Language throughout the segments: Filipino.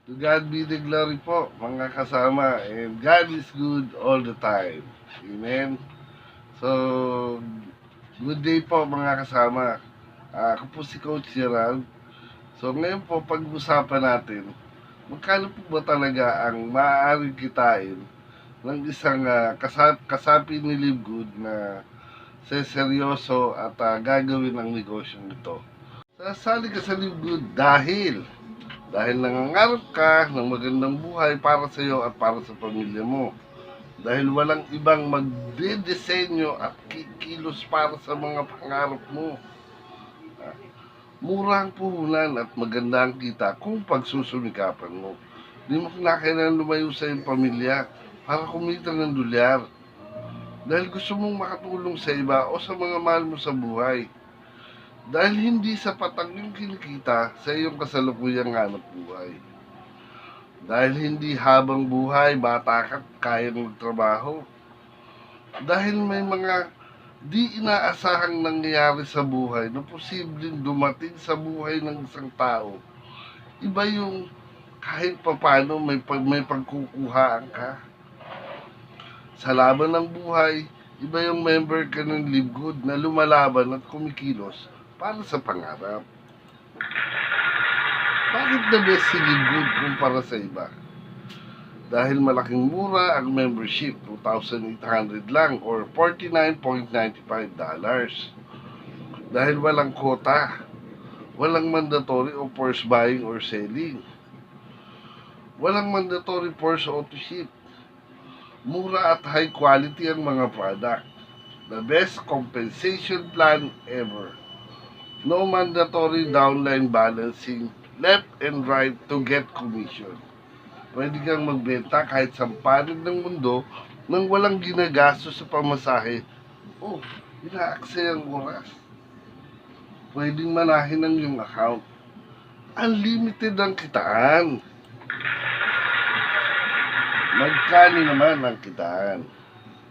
To God be the glory po, mga kasama. And God is good all the time. Amen. So, good day po mga kasama. Ako po si Coach Gerald. So, ngayon po, pag-usapan natin, magkano po ba talaga ang maaaring kitain ng isang kasapi ni Live Good na seryoso at gagawin ang negosyong ito. Sasali ka sa Live Good dahil nangangarap ka ng magandang buhay para sa iyo at para sa pamilya mo. Dahil walang ibang magdedesenyo at kikilos para sa mga pangarap mo. Mura ang puhunan at maganda ang kita kung pagsusumikapan mo. Di mo kinakailangan lumayo sa iyong pamilya para kumita ng dolyar. Dahil gusto mong makatulong sa iba o sa mga mahal mo sa buhay. Dahil hindi sapat ang iyong kinikita sa iyong kasalukuyang hanap buhay. Dahil hindi habang buhay, bata ka, kaya magtrabaho. Dahil may mga di inaasahang nangyayari sa buhay na posibleng dumating sa buhay ng isang tao. Iba yung kahit papano may pagkukuhaan ka. Sa laban ng buhay, iba yung member ka ng Live Good na lumalaban at kumikilos para sa pangarap. Bakit the best si Live Good kumpara sa iba? Dahil malaking mura ang membership, 2,800 lang or $49.95. Dahil walang quota, walang mandatory o force buying or selling. Walang mandatory force auto ship. Mura at high quality ang mga product. The best compensation plan ever. No mandatory downline balancing, left and right to get commission. Pwede kang magbenta kahit sa panig ng mundo nang walang ginagastos sa pamasahe. Oh, ina-aksaya ang oras. Pwedeng manahin ang iyong account. Unlimited ang kitaan. Magkano naman ang kitaan?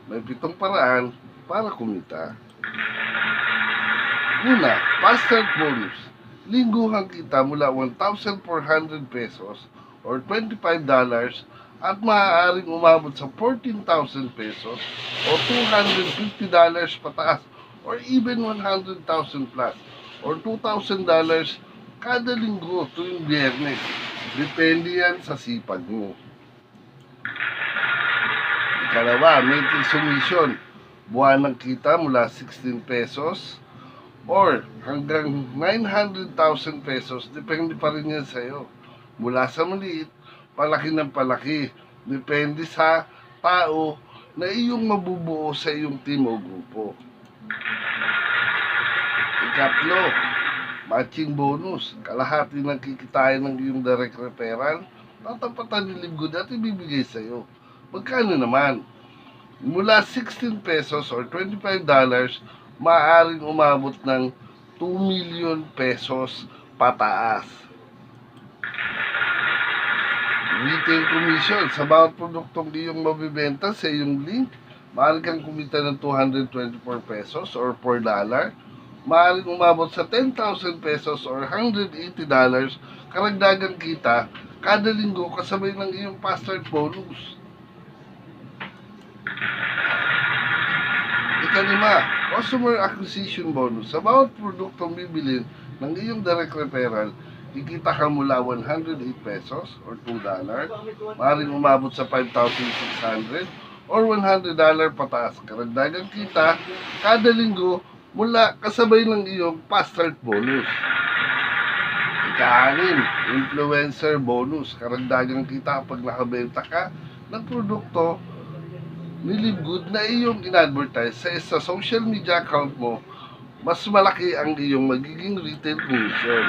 May 7 paraan para kumita. Una, fast start bonus. Lingguhang kita mula 1,400 pesos or $25 at maaaring umabot sa 14,000 pesos o $250 pataas or even 100,000 plus or $2,000 kada linggo tuwing biyernes. Depende yan sa sipag mo. Ikalawa, monthly submission. Buwan ng kita mula 16 pesos or hanggang 900,000 pesos. Depende pa rin yan sa'yo. Mula sa maliit, palaki ng palaki. Depende sa tao na iyong mabubuo sa iyong team o grupo. Ikatlo, matching bonus. Kalahati ng kikitain ng iyong direct referral, tatapatan ni Live Good at ibibigay sa'yo. Magkano naman? Mula 16 pesos or $25, maaaring umabot ng 2 million pesos pataas. Retail commission. Sa bawat produktong iyong mabibenta sa iyong link, maaari kang kumita ng 224 pesos or $4. Maaaring umabot sa 10,000 pesos or $180 karagdagang kita kada linggo kasabay ng iyong fast start bonus. Ikalima, customer acquisition bonus. Sa bawat produktong bibilin ng iyong direct referral, kikita ka mula 108 pesos or $2. Maaaring umabot sa 5,600 or $100 pataas. Karagdagang kita kada linggo mula kasabay ng iyong fast start bonus. Ika-6, influencer bonus. Karagdagang kita pag nakabenta ka ng produkto ni Live Good na iyong in-advertise sa social media account mo, mas malaki ang iyong magiging retail commission.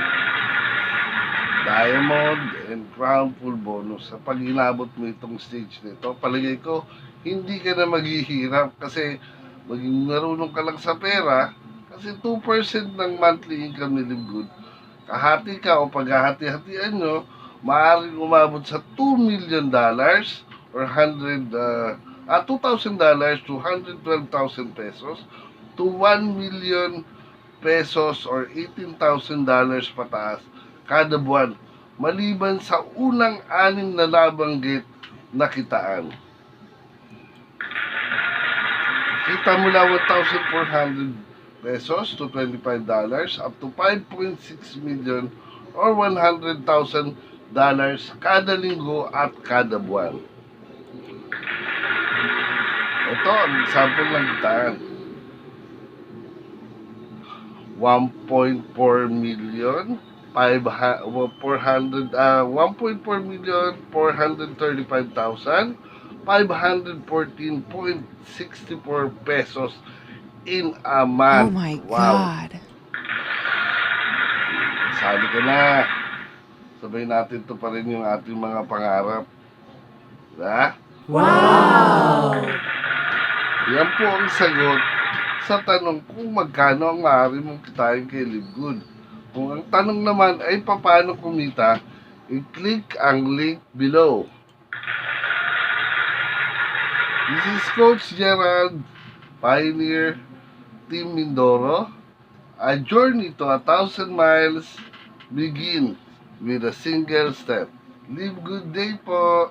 Diamond and Crown full bonus. Sa pag inabot mo itong stage nito, palagay ko, hindi ka na maghihirap kasi maging marunong ka lang sa pera kasi 2% ng monthly income ni Live Good. Kahati ka o paghahati-hatian nyo, maaaring umabot sa $2 million or $2,000 to 112,000 pesos to 1 million pesos or $18,000 pataas kada buwan. maliban sa unang 6 na nabanggit na kitaan. Kita mula 1,400 pesos to $25 up to 5.6 million or $100,000 kada linggo at kada buwan. Ito ang example ng kitaan. 1.4 million 1.4 million 435,000 514.64 pesos in a month. Oh my Wow. God. Sali ka na. Sabay natin to pa rin yung ating mga pangarap. Ha? Wow! Yan po ang sagot sa tanong kung magkano ang maaari mong kitain kay Live Good. Kung ang tanong naman ay paano kumita, i-click ang link below. This is Coach Gerald, Pioneer, Team Mindoro. A journey to 1,000 miles begin with a single step. Live good day po!